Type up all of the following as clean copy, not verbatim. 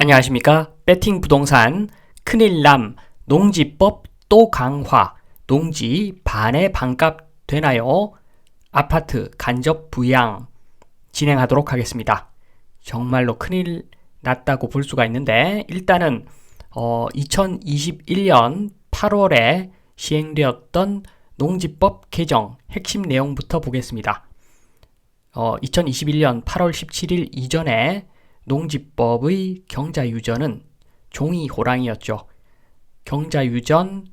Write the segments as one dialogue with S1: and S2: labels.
S1: 안녕하십니까? 배팅 부동산 큰일남 농지법 또 강화 농지 반의 반값 되나요? 아파트 간접 부양 진행하도록 하겠습니다. 정말로 큰일 났다고 볼 수가 있는데 일단은 2021년 8월에 시행되었던 농지법 개정 핵심 내용부터 보겠습니다. 2021년 8월 17일 이전에 농지법의 경자유전은 종이 호랑이였죠. 경자유전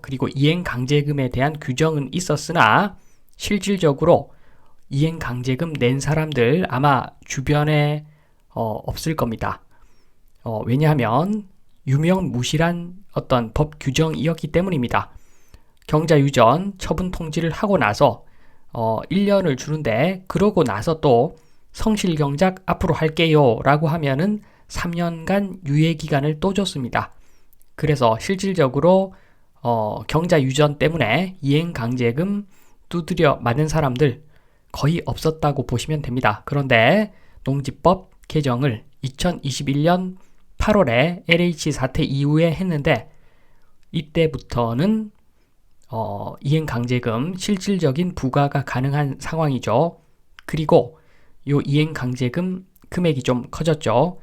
S1: 그리고 이행강제금에 대한 규정은 있었으나 실질적으로 이행강제금 낸 사람들 아마 주변에 없을 겁니다. 왜냐하면 유명무실한 어떤 법 규정이었기 때문입니다. 경자유전 처분 통지를 하고 나서 1년을 주는데 그러고 나서 또 성실경작 앞으로 할게요 라고 하면은 3년간 유예기간을 또 줬습니다. 그래서 실질적으로 경자유전 때문에 이행강제금 두드려 맞는 사람들 거의 없었다고 보시면 됩니다. 그런데 농지법 개정을 2021년 8월에 LH 사태 이후에 했는데 이때부터는 이행강제금 실질적인 부과가 가능한 상황이죠. 그리고 요 이행강제금 금액이 좀 커졌죠.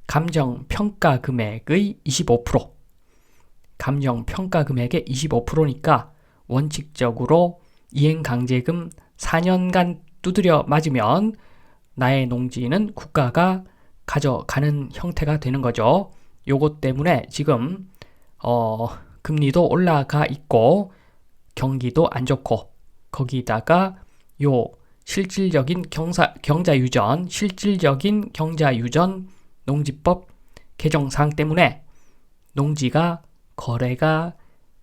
S1: 감정평가 금액의 25%. 감정평가 금액의 25%니까 원칙적으로 이행강제금 4년간 두드려 맞으면 나의 농지는 국가가 가져가는 형태가 되는 거죠. 요것 때문에 지금 금리도 올라가 있고 경기도 안 좋고 거기다가 요 실질적인 경자유전 농지법 개정사항 때문에 농지가 거래가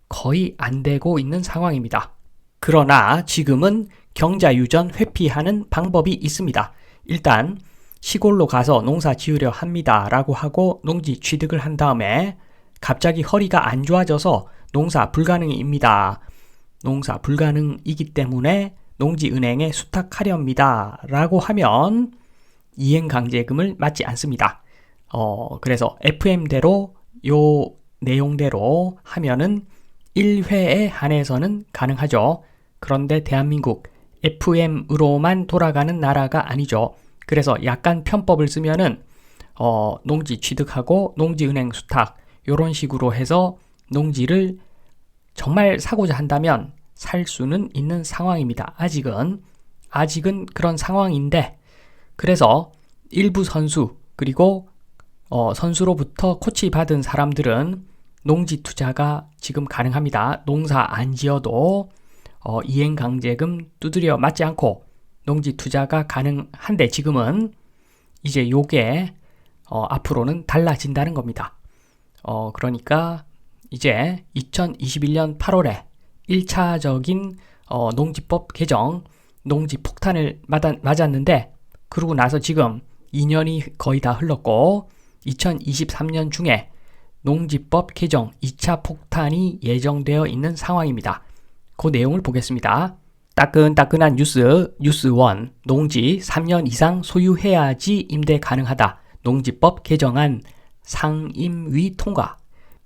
S1: 거의 안 되고 있는 상황입니다. 그러나 지금은 경자유전 회피하는 방법이 있습니다. 일단 시골로 가서 농사 지으려 합니다 라고 하고 농지 취득을 한 다음에 갑자기 허리가 안 좋아져서 농사 불가능입니다. 농사 불가능이기 때문에 농지은행에 수탁하려 합니다 라고 하면 이행강제금을 맞지 않습니다. 그래서 FM대로 요 내용대로 하면은 1회에 한해서는 가능하죠. 그런데 대한민국 FM으로만 돌아가는 나라가 아니죠. 그래서 약간 편법을 쓰면은 농지 취득하고 농지은행 수탁 요런 식으로 해서 농지를 정말 사고자 한다면 살 수는 있는 상황입니다. 아직은 그런 상황인데 그래서 일부 선수 그리고 선수로부터 코치 받은 사람들은 농지 투자가 지금 가능합니다. 농사 안 지어도 이행강제금 두드려 맞지 않고 농지 투자가 가능한데 지금은 이제 요게 앞으로는 달라진다는 겁니다. 그러니까 이제 2021년 8월에 1차적인 농지법 개정, 농지 폭탄을 맞았는데 그러고 나서 지금 2년이 거의 다 흘렀고 2023년 중에 농지법 개정 2차 폭탄이 예정되어 있는 상황입니다. 그 내용을 보겠습니다. 따끈따끈한 뉴스 1 농지 3년 이상 소유해야지 임대 가능하다. 농지법 개정안 상임위 통과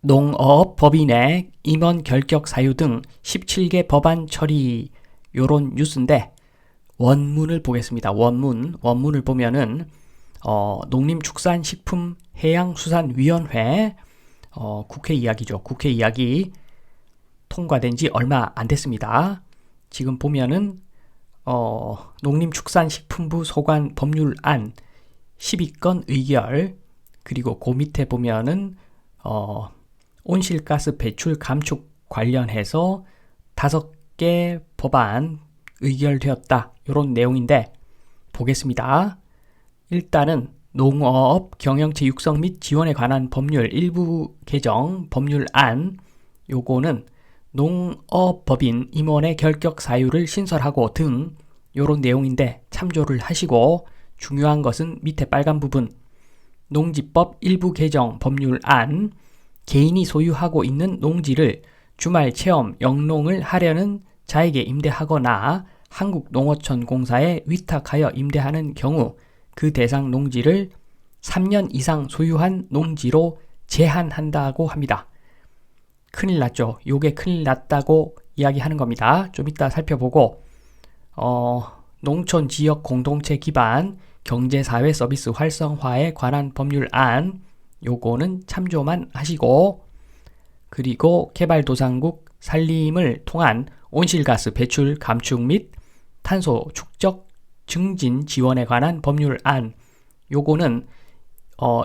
S1: 농어업법인의 임원 결격 사유 등 17개 법안 처리 요런 뉴스인데 원문을 보겠습니다. 원문을 보면은 농림축산식품해양수산위원회 국회 이야기죠. 국회 이야기 통과된 지 얼마 안 됐습니다. 지금 보면은 농림축산식품부 소관 법률안 12건 의결 그리고 그 밑에 보면은 온실가스 배출 감축 관련해서 5개 법안 의결되었다. 이런 내용인데 보겠습니다. 일단은 농어업 경영체 육성 및 지원에 관한 법률 일부 개정 법률안 요거는 농업법인 임원의 결격 사유를 신설하고 등 요런 내용인데 참조를 하시고 중요한 것은 밑에 빨간 부분 농지법 일부 개정 법률안 개인이 소유하고 있는 농지를 주말 체험 영농을 하려는 자에게 임대하거나 한국농어촌공사에 위탁하여 임대하는 경우 그 대상 농지를 3년 이상 소유한 농지로 제한한다고 합니다. 큰일 났죠. 요게 큰일 났다고 이야기하는 겁니다. 좀 이따 살펴보고 농촌 지역 공동체 기반 경제사회 서비스 활성화에 관한 법률안 요거는 참조만 하시고, 그리고 개발도상국 산림을 통한 온실가스 배출 감축 및 탄소 축적 증진 지원에 관한 법률안 요거는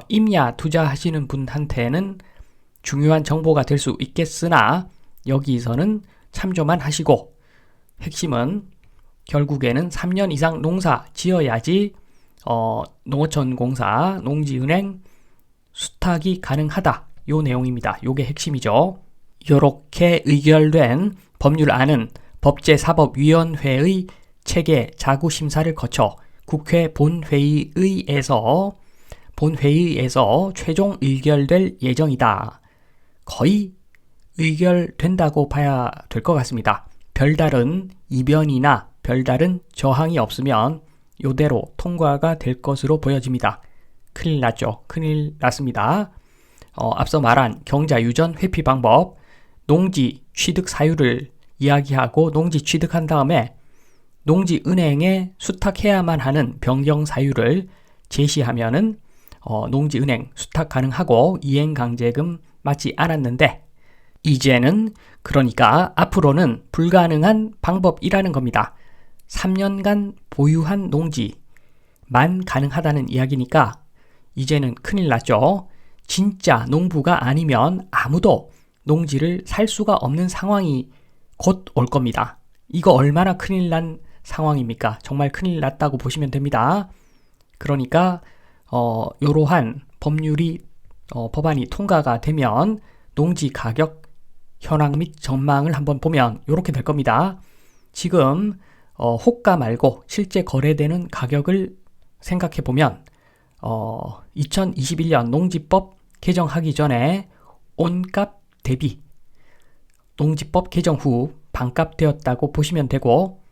S1: 임야 투자하시는 분한테는 중요한 정보가 될 수 있겠으나 여기서는 참조만 하시고, 핵심은 결국에는 3년 이상 농사 지어야지 농어촌공사, 농지은행 수탁이 가능하다. 요 내용입니다. 요게 핵심이죠. 요렇게 의결된 법률안은 법제사법위원회의 체계 자구심사를 거쳐 국회 본회의에서 최종 의결될 예정이다. 거의 의결된다고 봐야 될 것 같습니다. 별다른 이변이나 별다른 저항이 없으면 요대로 통과가 될 것으로 보여집니다. 큰일 났죠. 큰일 났습니다. 앞서 말한 경자유전 회피 방법, 농지 취득 사유를 이야기하고 농지 취득한 다음에 농지은행에 수탁해야만 하는 변경 사유를 제시하면은 농지은행 수탁 가능하고 이행강제금 맞지 않았는데, 이제는 그러니까 앞으로는 불가능한 방법이라는 겁니다. 3년간 보유한 농지만 가능하다는 이야기니까 이제는 큰일 났죠. 진짜 농부가 아니면 아무도 농지를 살 수가 없는 상황이 곧 올 겁니다. 이거 얼마나 큰일 난 상황입니까? 정말 큰일 났다고 보시면 됩니다. 그러니까 이러한 법안이 통과가 되면 농지 가격 현황 및 전망을 한번 보면 이렇게 될 겁니다. 지금 호가 말고 실제 거래되는 가격을 생각해 보면 2021년 농지법 개정하기 전에 온값 대비 농지법 개정 후 반값 되었다고 보시면 되고,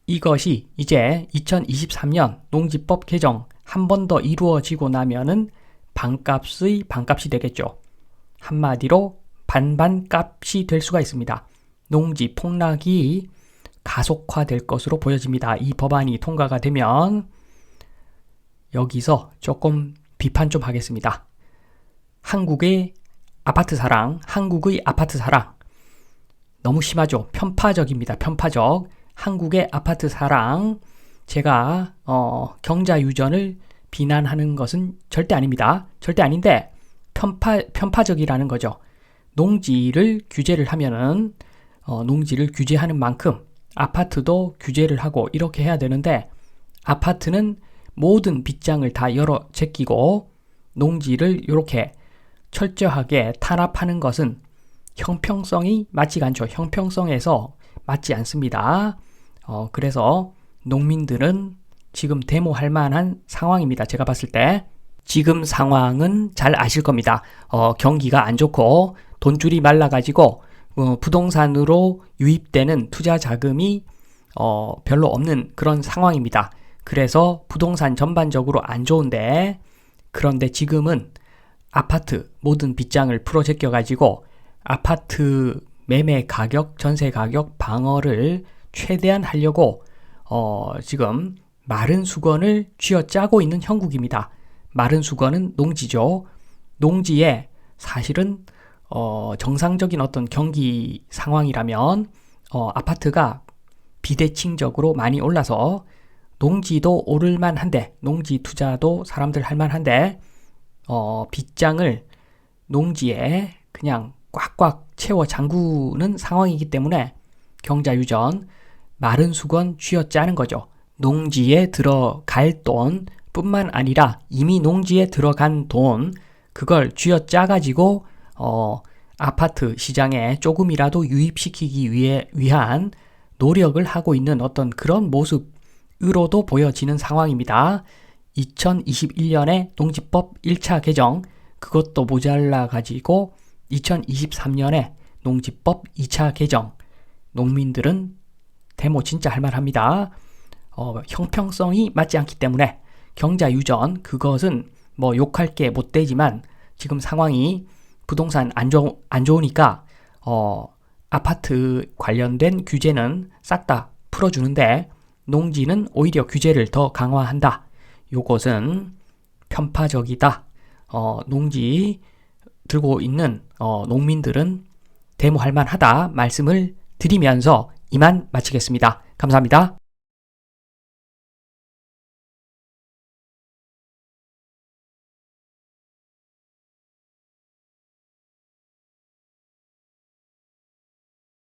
S1: 이것이 이제 2023년 농지법 개정 한 번 더 이루어지고 나면은 반값의 반값이 되겠죠. 한마디로 반반값이 될 수가 있습니다. 농지 폭락이 가속화될 것으로 보여집니다. 이 법안이 통과가 되면. 여기서 조금 비판 좀 하겠습니다. 한국의 아파트 사랑 너무 심하죠. 편파적입니다. 편파적. 한국의 아파트 사랑, 제가 경자유전을 비난하는 것은 절대 아닙니다. 절대 아닌데 편파적이라는 거죠. 농지를 규제를 하면은 농지를 규제하는 만큼 아파트도 규제를 하고 이렇게 해야 되는데, 아파트는 모든 빗장을 다 열어 제끼고 농지를 이렇게 철저하게 탄압하는 것은 형평성이 맞지가 않죠. 형평성에서 맞지 않습니다. 그래서 농민들은 지금 데모할 만한 상황입니다. 제가 봤을 때 지금 상황은 잘 아실 겁니다. 경기가 안 좋고 돈줄이 말라가지고 부동산으로 유입되는 투자 자금이 별로 없는 그런 상황입니다. 그래서 부동산 전반적으로 안 좋은데, 그런데 지금은 아파트 모든 빗장을 풀어 제껴가지고 아파트 매매 가격, 전세 가격 방어를 최대한 하려고 지금 마른 수건을 쥐어짜고 있는 형국입니다. 마른 수건은 농지죠. 농지에 사실은 정상적인 어떤 경기 상황이라면 아파트가 비대칭적으로 많이 올라서 농지도 오를 만한데, 농지 투자도 사람들 할 만한데 빗장을 농지에 그냥 꽉꽉 채워 잠그는 상황이기 때문에 경자유전 마른 수건 쥐어짜는 거죠. 농지에 들어갈 돈 뿐만 아니라 이미 농지에 들어간 돈, 그걸 쥐어짜가지고 아파트 시장에 조금이라도 유입시키기 위한 노력을 하고 있는 어떤 그런 모습으로도 보여지는 상황입니다. 2021년에 농지법 1차 개정, 그것도 모자라가지고 2023년에 농지법 2차 개정, 농민들은 데모 진짜 할만합니다. 형평성이 맞지 않기 때문에 경자유전, 그것은 뭐 욕할 게 못 되지만 지금 상황이 부동산 안 좋으니까 아파트 관련된 규제는 싹 다 풀어주는데 농지는 오히려 규제를 더 강화한다. 요것은 편파적이다. 농지 들고 있는 농민들은 데모할 만하다 말씀을 드리면서 이만 마치겠습니다. 감사합니다.